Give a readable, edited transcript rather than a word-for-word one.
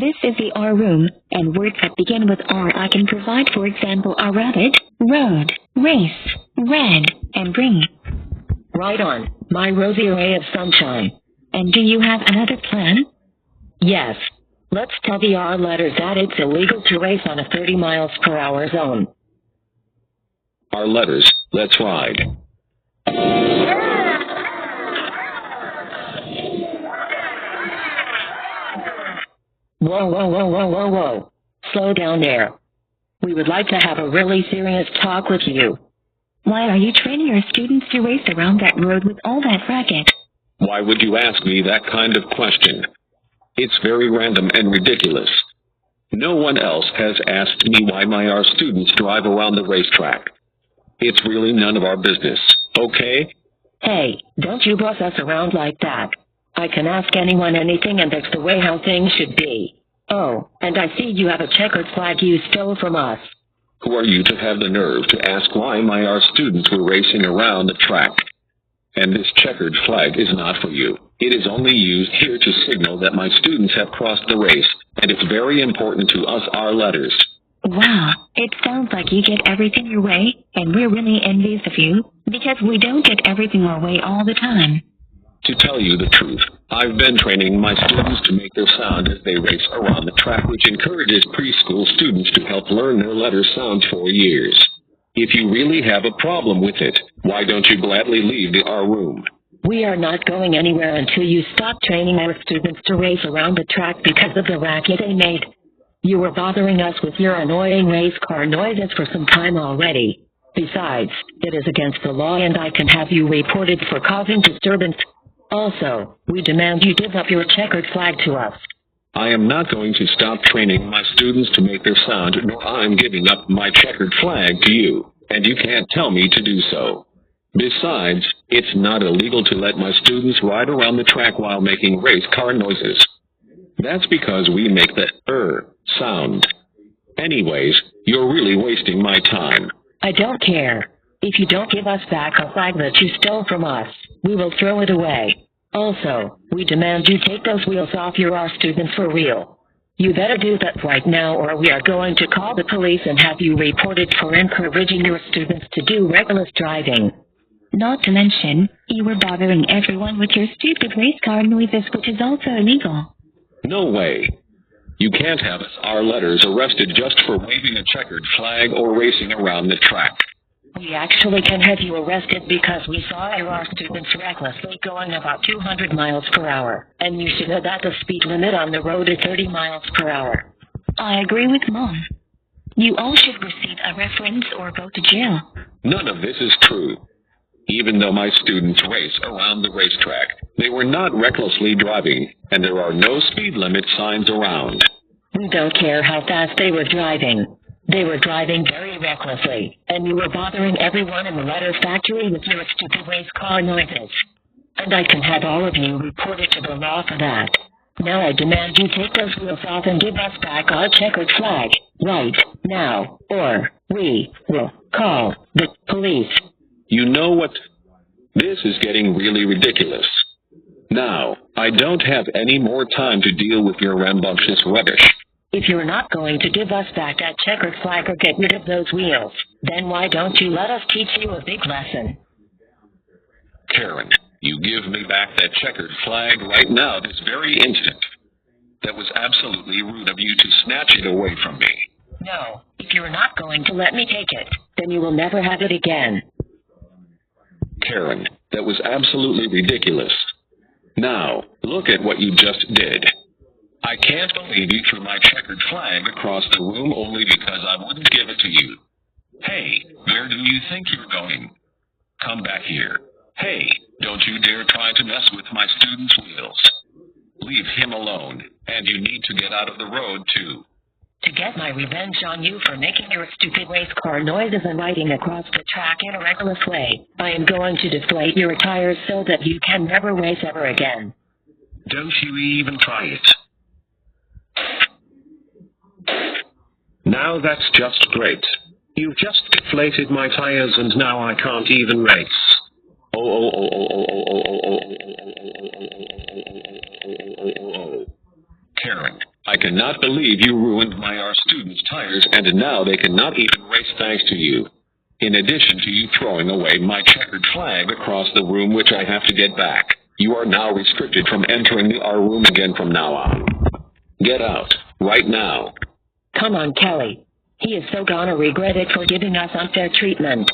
This is the R room, and words that begin with R I can provide, for example, are rabbit, road, race, red, and ring. Right on, my rosy ray of sunshine. And do you have another plan? Yes. Let's tell the R letters that it's illegal to race on a 30 miles per hour zone. R letters, let's ride. Whoa. Slow down there. We would like to have a really serious talk with you. Why are you training your students to race around that road with all that racket? Why would you ask me that kind of question? It's very random and ridiculous. No one else has asked me why my R students drive around the racetrack. It's really none of our business, okay? Hey, don't you boss us around like that. I can ask anyone anything, and that's the way how things should be. Oh, and I see you have a checkered flag you stole from us. Who are you to have the nerve to ask why my R students were racing around the track? And this checkered flag is not for you. It is only used here to signal that my students have crossed the race, and it's very important to us R letters. Wow, it sounds like you get everything your way, and we're really envious of you, because we don't get everything our way all the time. To tell you the truth, I've been training my students to make their sound as they race around the track, which encourages preschool students to help learn their letter sounds for years. If you really have a problem with it, why don't you gladly leave the R room? We are not going anywhere until you stop training our students to race around the track because of the racket they made. You were bothering us with your annoying race car noises for some time already. Besides, it is against the law, and I can have you reported for causing disturbance. Also, we demand you give up your checkered flag to us. I am not going to stop training my students to make their sound, nor I'm giving up my checkered flag to you, and you can't tell me to do so. Besides, it's not illegal to let my students ride around the track while making race car noises. That's because we make the sound. Anyways, you're really wasting my time. I don't care. If you don't give us back a flag that you stole from us, we will throw it away. Also, we demand you take those wheels off your R students for real. You better do that right now, or we are going to call the police and have you reported for encouraging your students to do reckless driving. Not to mention, you were bothering everyone with your stupid race car noises, which is also illegal. No way. You can't have us R letters arrested just for waving a checkered flag or racing around the track. We actually can have you arrested because we saw your R students recklessly going about 200 miles per hour, and you should know that the speed limit on the road is 30 miles per hour. I agree with Mom. You all should receive a reference or go to jail. None of this is true. Even though my students race around the racetrack, they were not recklessly driving, and there are no speed limit signs around. We don't care how fast they were driving. They were driving very recklessly, and you were bothering everyone in the letter factory with your stupid race car noises. And I can have all of you reported to the law for that. Now I demand you take those wheels off and give us back our checkered flag, right now, or we will call the police. You know what? This is getting really ridiculous. Now, I don't have any more time to deal with your rambunctious rubbish. If you're not going to give us back that checkered flag or get rid of those wheels, then why don't you let us teach you a big lesson? Karen, you give me back that checkered flag right now, this very instant. That was absolutely rude of you to snatch it away from me. No, if you're not going to let me take it, then you will never have it again. Karen, that was absolutely ridiculous. Now, look at what you just did. I can't believe you threw my checkered flag across the room only because I wouldn't give it to you. Hey, where do you think you're going? Come back here. Hey, don't you dare try to mess with my student's wheels. Leave him alone, and you need to get out of the road, too. To get my revenge on you for making your stupid race car noises and riding across the track in a reckless way, I am going to deflate your tires so that you can never race ever again. Don't you even try it. Now that's just great. You've just deflated my tires and now I can't even race. Karen, I can cannot believe you ruined my R students' tires, and now they cannot even race thanks to you. In addition to you throwing away my checkered flag across the room, which I have to get back, you are now restricted from entering the R room again from now on. Get out, right now. Come on, Kelly. He is so gonna regret it for giving us unfair treatment.